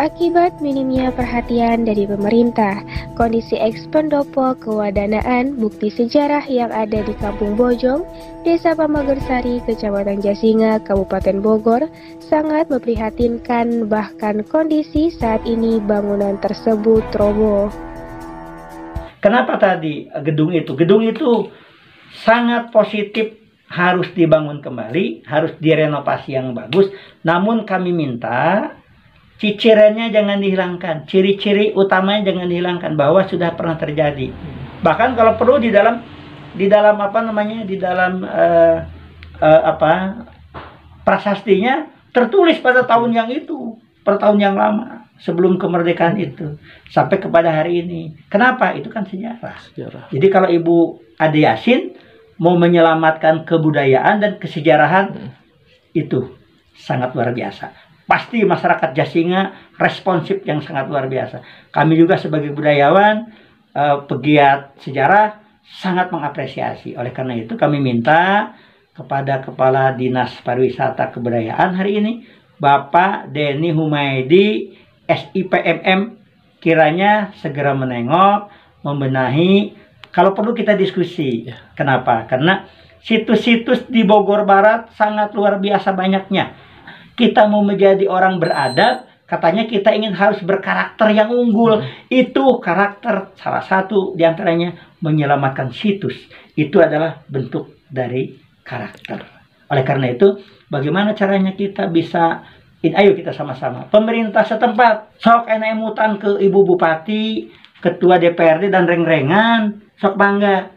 Akibat minimnya perhatian dari pemerintah, kondisi ex-pendopo kewadanaan bukti sejarah yang ada di Kampung Bojong, Desa Pamagersari, Kecamatan Jasinga, Kabupaten Bogor, sangat memprihatinkan. Bahkan kondisi saat ini bangunan tersebut roboh. Kenapa tadi gedung itu? Gedung itu sangat positif, harus dibangun kembali, harus direnovasi yang bagus. Namun kami minta cicirannya jangan dihilangkan, ciri-ciri utamanya jangan dihilangkan bahwa sudah pernah terjadi. Bahkan kalau perlu di dalam prasastinya tertulis pada tahun yang itu, per tahun yang lama sebelum kemerdekaan itu sampai kepada hari ini. Kenapa? Itu kan sejarah. Jadi kalau Ibu Ade Yasin mau menyelamatkan kebudayaan dan kesejarahan, itu sangat luar biasa. Pasti masyarakat Jasinga responsif yang sangat luar biasa. Kami juga sebagai budayawan, pegiat sejarah, sangat mengapresiasi. Oleh karena itu kami minta kepada Kepala Dinas Pariwisata Kebudayaan hari ini, Bapak Denny Humaydi, SIPMM, kiranya segera menengok, membenahi. Kalau perlu kita diskusi. Kenapa? Karena situs-situs di Bogor Barat sangat luar biasa banyaknya. Kita mau menjadi orang beradab, katanya kita ingin harus berkarakter yang unggul. Itu karakter salah satu diantaranya menyelamatkan situs. Itu adalah bentuk dari karakter. Oleh karena itu, bagaimana caranya kita bisa, ayo kita sama-sama. Pemerintah setempat, sok enak emutan ke Ibu Bupati, Ketua DPRD dan reng-rengan, sok bangga.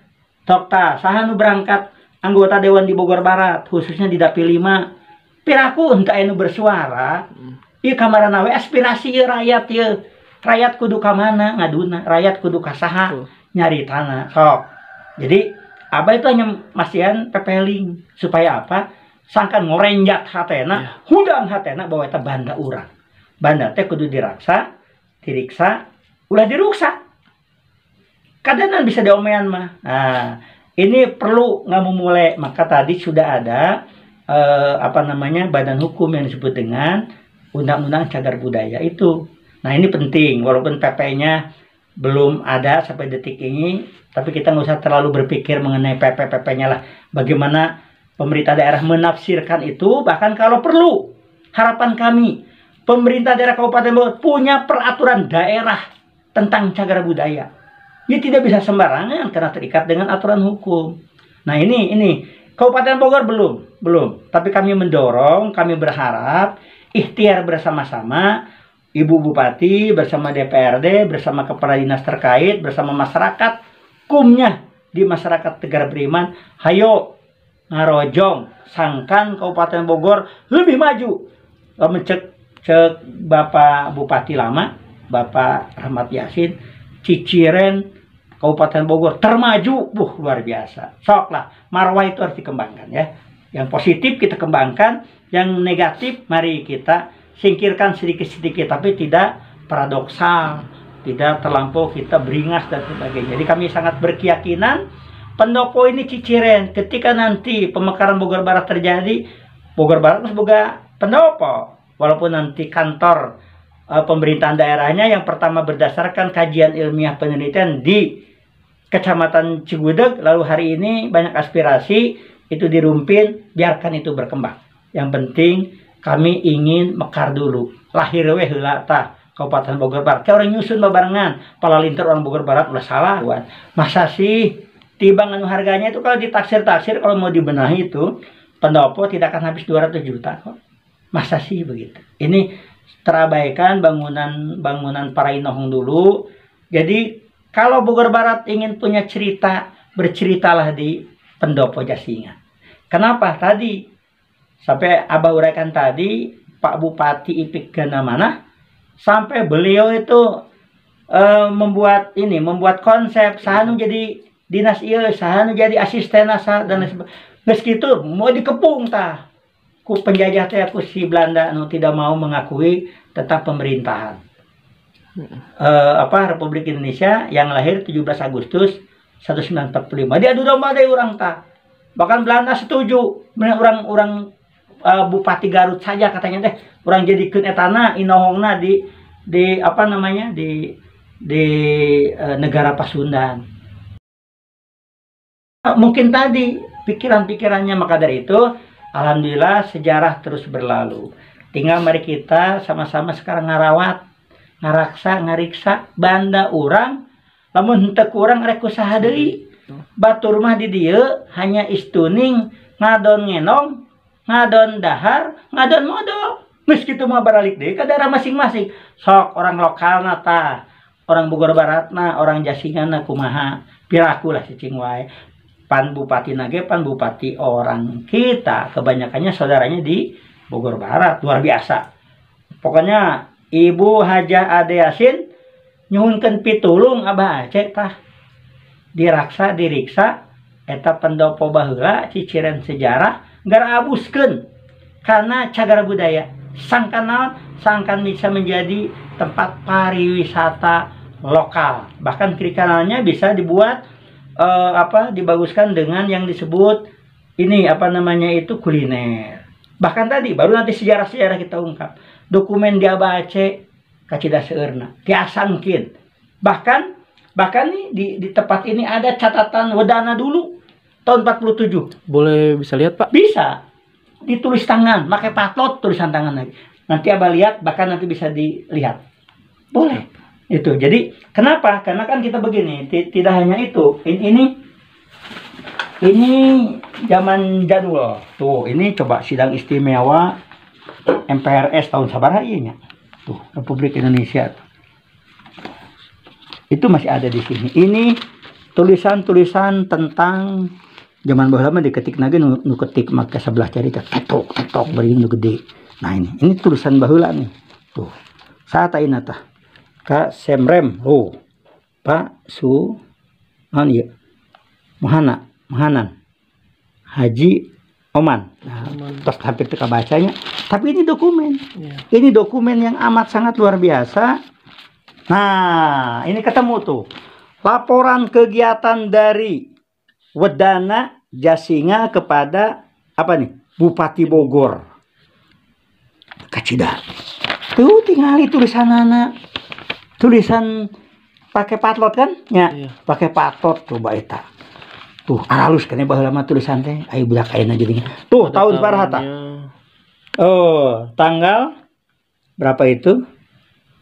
Sok ta, sahanu berangkat anggota Dewan di Bogor Barat, khususnya di Dapil 5. Piraku entah anu bersuara, ieu kamarana we aspirasi rakyat ieu. Rakyat kudu ka mana ngaduna, rakyat kudu ka saha nyari tanah. Sok. Jadi abah itu hanya masihan pepeling supaya apa? Sangkan ngorenjat hatena, hudang hatena bahwa eta banda urang. Banda teh kudu diraksa, diriksa, ulah diruksa. Kadenan bisa diomean mah. Nah, ini perlu ngamumule, maka tadi sudah ada badan hukum yang disebut dengan Undang-Undang Cagar Budaya itu. Nah ini penting, walaupun PP-nya belum ada sampai detik ini, tapi kita nggak usah terlalu berpikir mengenai PP-PP-nya lah. Bagaimana pemerintah daerah menafsirkan itu, bahkan kalau perlu, harapan kami, pemerintah daerah Kabupaten Bogor punya peraturan daerah tentang cagar budaya. Ini tidak bisa sembarangan karena terikat dengan aturan hukum. Nah ini Kabupaten Bogor belum. Tapi kami mendorong, kami berharap ikhtiar bersama-sama, Ibu Bupati bersama DPRD, bersama kepala dinas terkait, bersama masyarakat, kumnya di masyarakat Tegar Beriman, hayo ngarojong, sangkan Kabupaten Bogor lebih maju. Cek Bapak Bupati lama, Bapak Rahmat Yasin, ciciren Kabupaten Bogor termaju, luar biasa. Sok lah, marwah itu harus dikembangkan ya. Yang positif kita kembangkan, yang negatif mari kita singkirkan sedikit-sedikit, tapi tidak paradoksal, tidak terlampau kita beringas dan sebagainya. Jadi kami sangat berkeyakinan pendopo ini ciciren. Ketika nanti pemekaran Bogor Barat terjadi, Bogor Barat harus boga pendopo. Walaupun nanti kantor pemerintahan daerahnya yang pertama berdasarkan kajian ilmiah penelitian di Kecamatan Cigudeg, lalu hari ini banyak aspirasi itu dirumpin, biarkan itu berkembang. Yang penting kami ingin mekar dulu. Lahir we heula tah Kabupaten Bogor Barat. Kayak orang nyusun babarengan, palalinter orang Bogor Barat udah salah. Masa sih tibang anu harganya itu kalau ditaksir-taksir, kalau mau dibenahi itu pendopo tidak akan habis 200 juta kok. Masa sih begitu? Ini terabaikan bangunan para inohong dulu. Jadi kalau Bogor Barat ingin punya cerita, berceritalah di pendopo Jasinga. Kenapa? Tadi sampai abah uraikan tadi, Pak Bupati Ipik Ganamana, sampai beliau itu membuat konsep sahanu jadi dinas ieu, sahanu jadi asisten dan sebagainya. Meskitu mau dikepung tah ku penjajah teh, ku si Belanda tidak mau mengakui tentang pemerintahan. Republik Indonesia yang lahir 17 Agustus 1945. Dia adu domba dari orang tak. Bahkan Belanda setuju. Orang Bupati Garut saja katanya teh orang jadikeun etana inohongna di di apa namanya di negara Pasundan. Mungkin tadi pikiran-pikirannya, maka dari itu alhamdulillah sejarah terus berlalu. Tinggal mari kita sama-sama sekarang ngarawat, ngaraksa, ngariksa banda urang, lamun henteu kurang rek usaha deui. Batur mah di dieu hanya istuning ngadon ngenong, ngadon dahar, ngadon modal. Geus kitu mah baralik deui ka daerah masing-masing. Sok orang lokal tah, orang Bogor Barat na, orang Jasingana kumaha, piraku lah cicing wae. Pan bupati nage, pan bupati orang kita kebanyakannya saudaranya di Bogor Barat, luar biasa. Pokoknya Ibu Hajah Ade Yasin nyuhunkeun pitulung Abah Aceh tah diraksa diriksa eta pendopo baheula ciciren sejarah gara abuskeun karena cagar budaya sangkan sangkan bisa menjadi tempat pariwisata lokal, bahkan kiri kanalnya bisa dibuat dibaguskan dengan yang disebut ini apa namanya itu kuliner. Bahkan tadi baru nanti sejarah-sejarah kita ungkap. Dokumen di Abah Aceh kacida seueurna tiasangkin. Bahkan nih di tempat ini ada catatan wedana dulu tahun 47. Boleh bisa lihat, Pak? Bisa. Ditulis tangan, pakai patlot tulisan tangan lagi. Nanti Abah lihat, bahkan nanti bisa dilihat. Boleh. Itu. Jadi kenapa? Karena kan kita begini, tidak hanya itu. Ini zaman jadul. Tuh, ini coba sidang istimewa MPRS tahun sabaraha ieu nya. Tuh, Republik Indonesia. Itu masih ada di sini. Ini tulisan-tulisan tentang zaman baheula mah diketik nage nu ketik make sebelah carita ketok bari nu gede. Nah, ini tulisan baheula nih. Tuh. Saat ayeuna tah Kak Semrem, Pak Su, Mahanan, Haji Oman. Nah, terus hampir kita bacanya. Tapi ini dokumen. Ini dokumen yang amat sangat luar biasa. Nah, ini ketemu tuh. Laporan kegiatan dari Wedana Jasinga kepada apa nih? Bupati Bogor. Kacida. Tuh tinggali tulisanana. Tulisan pakai patlot kan? Ya, pakai patlot coba eta. Tuh, halus kan baheula mah tulisan teh aya budak ayeuna jadinya. Tuh, tahun parahata. Oh, tanggal berapa itu?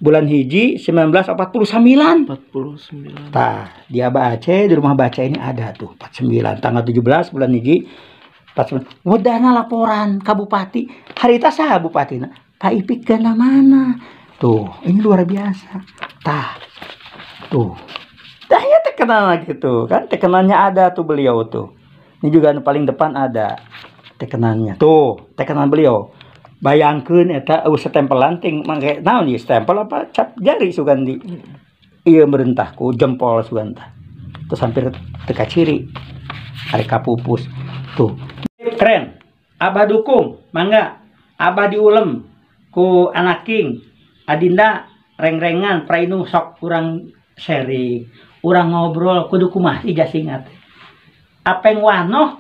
Bulan hiji 1949. 49. Tah, di Abah Aceh di rumah baca ini ada tuh 49 tanggal 17 bulan hiji 49. Wedana laporan ka bupati. Harita saha bupatina? Pak Ipik gana mana? Tuh, ini luar biasa. Tah. Tuh. Dah ya tekenan gitu kan. Tekenannya ada tuh beliau tuh. Ini juga paling depan ada tekenannya. Tuh, tekenan beliau. Bayangkeun eta setempelan ting mangke naon ieu stempel apa cap jari sugandi. Ieu merentah ku jempol suganta. Terus hampir teka ciri. Ari kapupus. Tuh. Keren. Abah dukung, mangga. Abah diulem ku anak king. Adinda reng-rengan prainu sok kurang sharing, urang ngobrol kudu kumaha Jasinga teh. Apeng wanoh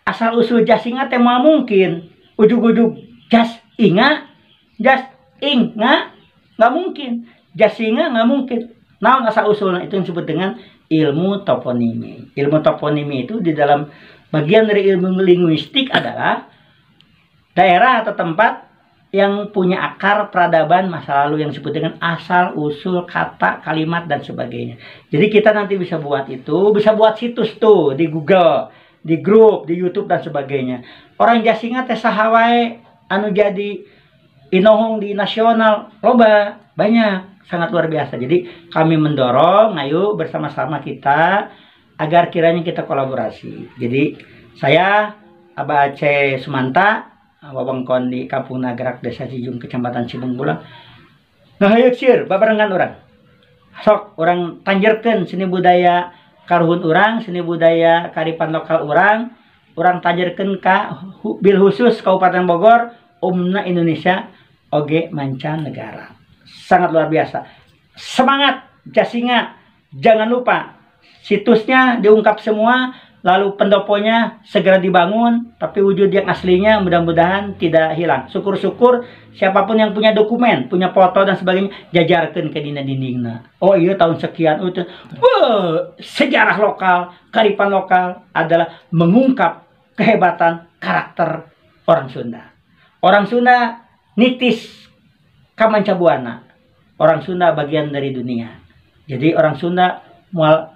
asal usul Jasinga teh mah mungkin ujug-ujug jas inga nggak mungkin. Jasinga nggak mungkin. Naon asal usulnya itu yang disebut dengan ilmu toponimi. Ilmu toponimi itu di dalam bagian dari ilmu linguistik adalah daerah atau tempat yang punya akar peradaban masa lalu yang disebut dengan asal usul kata kalimat dan sebagainya. Jadi kita nanti bisa buat itu, bisa buat situs tuh di Google, di grup, di YouTube dan sebagainya. Orang Jasinga teh saha wae anu jadi inohong di nasional loba banyak, sangat luar biasa. Jadi kami mendorong ayo bersama-sama kita agar kiranya kita kolaborasi. Jadi saya Abah Aceh Sumanta wewengkon di Kampung Nagrak Desa Cijung Kecamatan Cibung Bulang ngahayuk sieun babarengan urang sok urang tanjerkeun seni budaya karuhun urang, seni budaya karipan lokal urang tanjerkeun ka bil khusus Kabupaten Bogor umumna Indonesia oge mancanegara. Sangat luar biasa. Semangat Jasinga. Jangan lupa situsnya diungkap semua, lalu pendoponya segera dibangun, tapi wujud yang aslinya mudah-mudahan tidak hilang. Syukur-syukur siapapun yang punya dokumen, punya foto dan sebagainya, jajarkan ke dina dindingna. Oh iya tahun sekian itu. Wah, sejarah lokal, kearifan lokal adalah mengungkap kehebatan karakter orang Sunda. Orang Sunda nitis kamancabuana. Orang Sunda bagian dari dunia. Jadi orang Sunda mual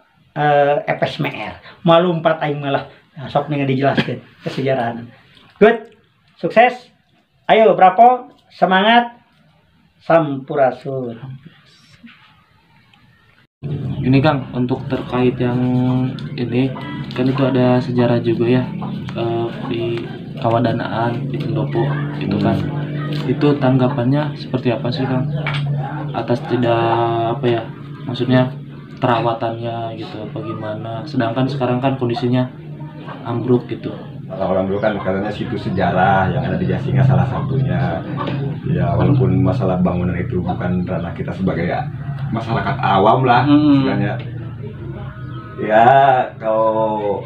epes meer, mau lompat aing malah sok nih dijelaskan kesejarahan. Good, sukses. Ayo Brapo, semangat, sampurasun. Ini Kang, untuk terkait yang ini kan itu ada sejarah juga ya, di Kawadanaan di Pendopo itu kan. Itu tanggapannya seperti apa sih Kang? Atas tidak apa ya, maksudnya perawatannya gitu apa gimana, sedangkan sekarang kan kondisinya ambruk gitu. Kalau orang dulu kan katanya situs sejarah yang ada di Jasinga salah satunya ya, walaupun masalah bangunan itu bukan ranah kita sebagai masyarakat awam lah istilahnya ya. Kalau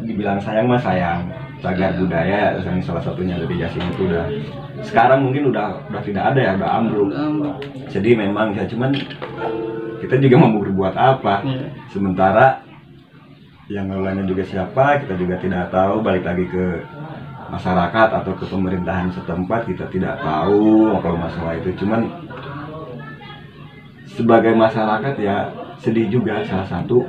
dibilang sayang mah sayang, cagar budaya yang salah satunya ada di Jasinga itu udah sekarang mungkin udah tidak ada ya, udah ambruk. Jadi memang ya cuman kita juga mau berbuat apa, sementara yang ngelolanya juga siapa kita juga tidak tahu. Balik lagi ke masyarakat atau ke pemerintahan setempat kita tidak tahu kalau masalah itu. Cuman sebagai masyarakat ya sedih juga, salah satu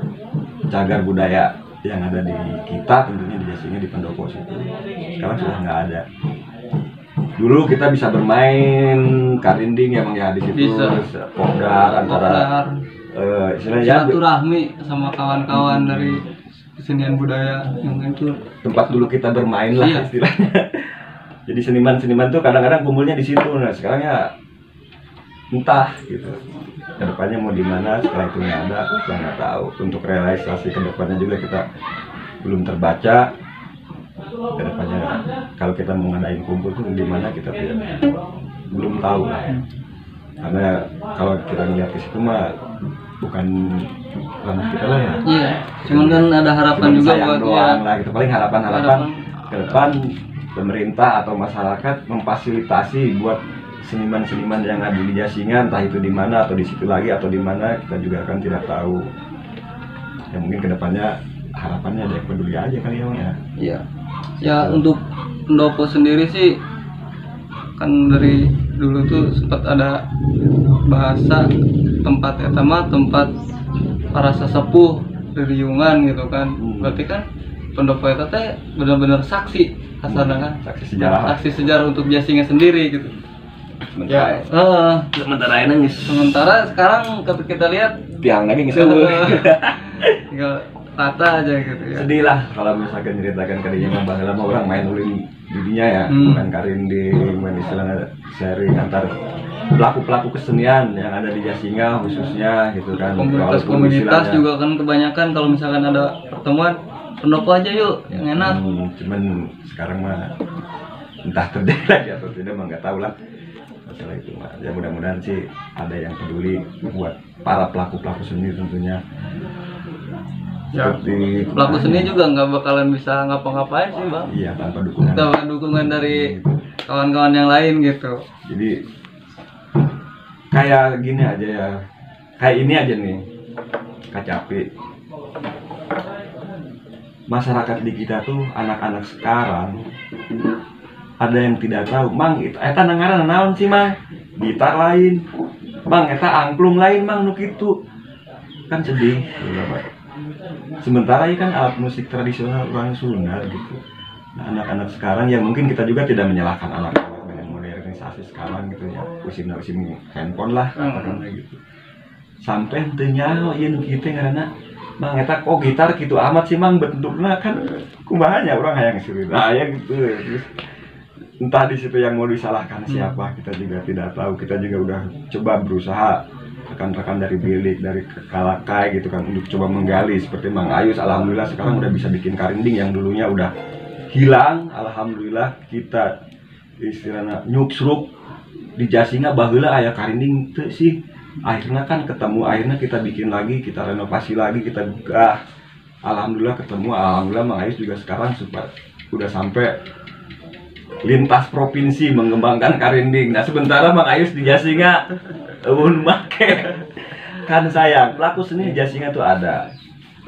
cagar budaya yang ada di kita tentunya di Jasinga di Pendopo situ sekarang sudah nggak ada. Dulu kita bisa bermain karinding emang ya di situ, popdar antara istilahnya silaturahmi sama kawan-kawan dari kesenian budaya yang itu. Tempat dulu kita bermain lah istilahnya. Jadi seniman-seniman tuh kadang-kadang kumpulnya di situ. Nah sekarang ya entah gitu. Kedepannya mau di mana setelah itu nggak ada, kita nggak tahu. Untuk realisasi kedepannya juga kita belum terbaca. Kedepannya kalau kita mau ngadain kumpul tuh di mana kita belum tahu lah. Karena kalau kita ngeliat ke situ mah bukan ranah kita lah ya. Iya, cuman kan ada harapan juga buat doang lah gitu. Paling harapan ke depan pemerintah atau masyarakat memfasilitasi buat seniman-seniman yang ada di Jasinga, entah itu di mana atau di situ lagi atau di mana, kita juga kan tidak tahu. Ya mungkin kedepannya harapannya ada yang peduli aja kali ya. Iya. Ya untuk Pendopo sendiri sih kan dari dulu tuh sempat ada bahasa tempat etama tempat para sesepuh riungan gitu kan. Berarti kan Pendopo eta teh benar-benar saksi kasarna kan. Saksi sejarah untuk Jasinga sendiri gitu. Sementara sementara sekarang ketika kita lihat tiang lagi tinggal rata aja gitu ya. Sedih lah kalau misalkan ceritakan kadinya mah baheula orang main ulin didinya ya, bukan karinding, main istilahnya sharing antar pelaku-pelaku kesenian yang ada di Jasinga khususnya gitu kan. Komunitas juga kan kebanyakan kalau misalkan ada pertemuan Pendopo aja yuk yang enak. Cuman sekarang mah entah terjadi lagi atau tidak mah nggak tahu lah masalah itu mah. Ya mudah-mudahan sih ada yang peduli buat para pelaku-pelaku seni tentunya. Ya, pelaku seni juga nggak bakalan bisa ngapa-ngapain sih bang. Iya, tanpa dukungan. Tanpa dukungan dari kawan-kawan yang lain gitu. Jadi kayak gini aja ya, kayak ini aja nih, Kacapi. Masyarakat di kita tuh anak-anak sekarang ada yang tidak tahu, mang eta nangaran naon sih mang, gitar lain, mang eta angklung lain mang nu kitu, kan sedih. Sementara ini kan alat musik tradisional orang Sunda gitu. Nah, anak-anak sekarang ya mungkin kita juga tidak menyalahkan anak-anak dengan modernisasi sekarang gitu ya, usim handphone lah katakanlah gitu. Sampai tenyaho ieu nu kitu ngaranna mang eta kok gitar gitu amat sih mang bentuknya kan kumahanya orang hayang sirina gitu. Terus entah di situ yang mau disalahkan siapa, kita juga tidak tahu. Kita juga udah coba berusaha rekan-rekan dari bilik, dari Kalakai gitu kan untuk coba menggali seperti Mang Ayus. Alhamdulillah sekarang udah bisa bikin karinding yang dulunya udah hilang. Alhamdulillah kita istilahnya nyuksruk di Jasinga baheula aya karinding teu sih. Akhirnya kan ketemu, akhirnya kita bikin lagi, kita renovasi lagi, kita buka alhamdulillah ketemu, alhamdulillah Mang Ayus juga sekarang udah sampai lintas provinsi mengembangkan karinding. Nah sementara Mang Ayus di Jasinga make kan sayang, pelaku seni di Jasinga tuh ada,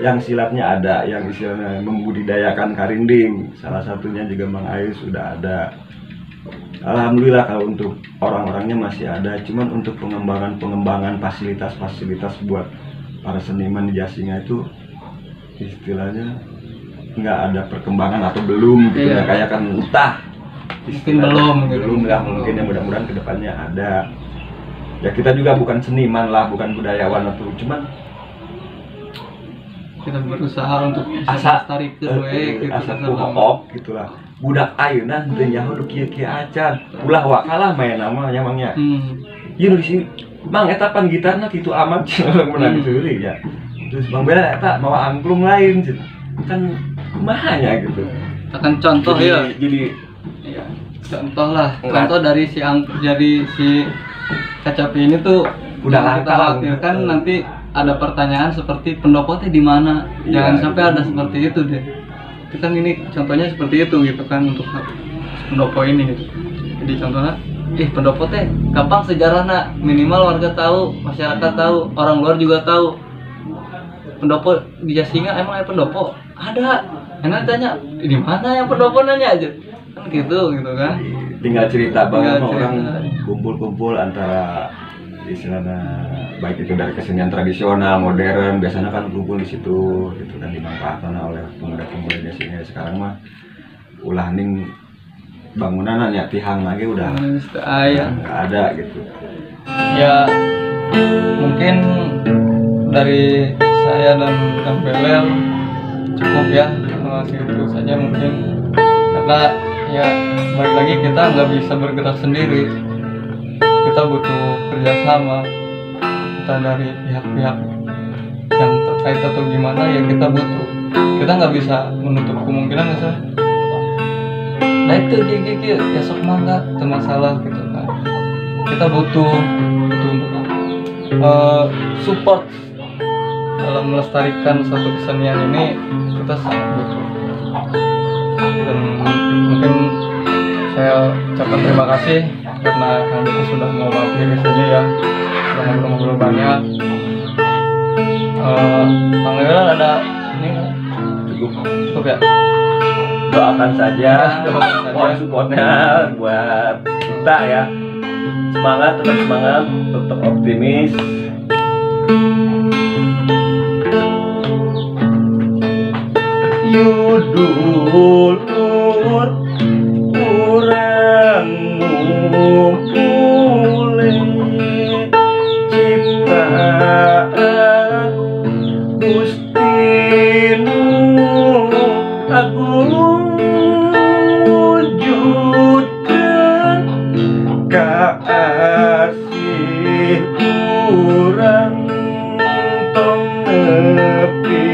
yang silatnya ada, yang istilahnya membudidayakan karinding, salah satunya juga Mang Ayus sudah ada. Alhamdulillah kalau untuk orang-orangnya masih ada, cuman untuk pengembangan fasilitas buat para seniman di Jasinga itu istilahnya nggak ada perkembangan atau belum gitu ya, kayak kan entah mungkin belum lah, mungkin yang mudah-mudahan kedepannya ada. Ya kita juga bukan seniman lah, bukan budayawan atau cuman kita berusaha untuk asa melestarikan gitu, asa kuhop gitulah. Budak ayeuna teu nyaho nu kieu-kieu acan. Ulah wakalah main namanya mangnya. Ieu di sini Mang eta pan gitarna kitu amat cenah menang deui ya. Terus Bang Bela eta mawa angklung lain kan kumaha nya gitu. Akan contoh Jadi ya, contoh lah. Contoh dari si Kacapi ini tuh udah kita langka khawatirkan nanti ada pertanyaan seperti pendopo teh di mana. Jangan sampai ada seperti itu deh. Itu kan ini contohnya seperti itu gitu kan untuk pendopo ini gitu. Jadi contohnya pendopo teh gampang sejarahnya, minimal warga tahu, masyarakat tahu, orang luar juga tahu. Pendopo di Jasinga emang ada pendopo? Ada. Enak tanya, di mana yang pendopo nanya aja. Kan gitu kan. Tinggal cerita bahwa orang kumpul-kumpul antara istilahnya baik itu dari kesenian tradisional, modern, biasanya kan kumpul di situ gitu kan, dimanfaatkan oleh pemuda-pemuda di sini. Sekarang mah ulah ning bangunan ya tihang lagi udah nggak ada gitu. Ya mungkin dari saya dan Kang Belel cukup ya, segitu saja mungkin, karena ya balik lagi kita nggak bisa bergerak sendiri, kita butuh kerjasama, kita dari pihak-pihak yang terkait atau gimana ya kita butuh, kita nggak bisa menutup kemungkinan misalnya nah itu gigi ya sok mangga itu masalah gitu kan, kita butuh support dalam melestarikan suatu kesenian ini, kita sangat butuh. Dan mungkin saya ucapkan terima kasih karena Kang Diki sudah mau mampir di sini ya, sudah ngobrol-ngobrol banyak. Kang Lewel ada ini cukup ya? Doakan saja, mohon supportnya buat kita ya. Semangat, tetap semangat, tetap optimis. Yudul urang mulai ciptaan Gusti Nu agung wujudkeun kaasih urang tong nepi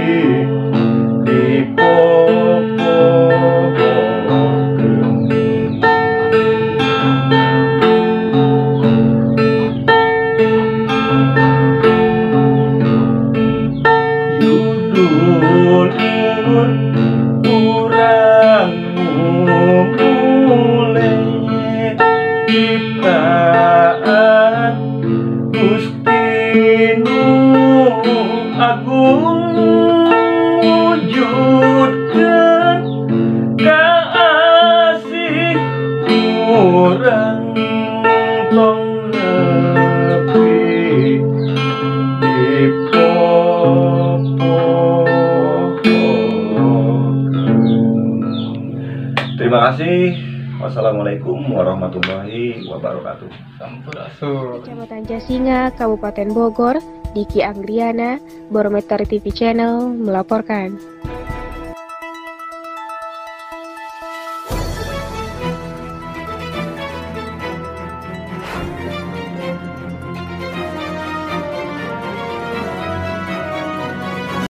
Terima kasih. Wassalamualaikum warahmatullahi wabarakatuh. Sampurasun. Kecamatan Jasinga, Kabupaten Bogor, Diki Anggriana, Barometer TV Channel melaporkan.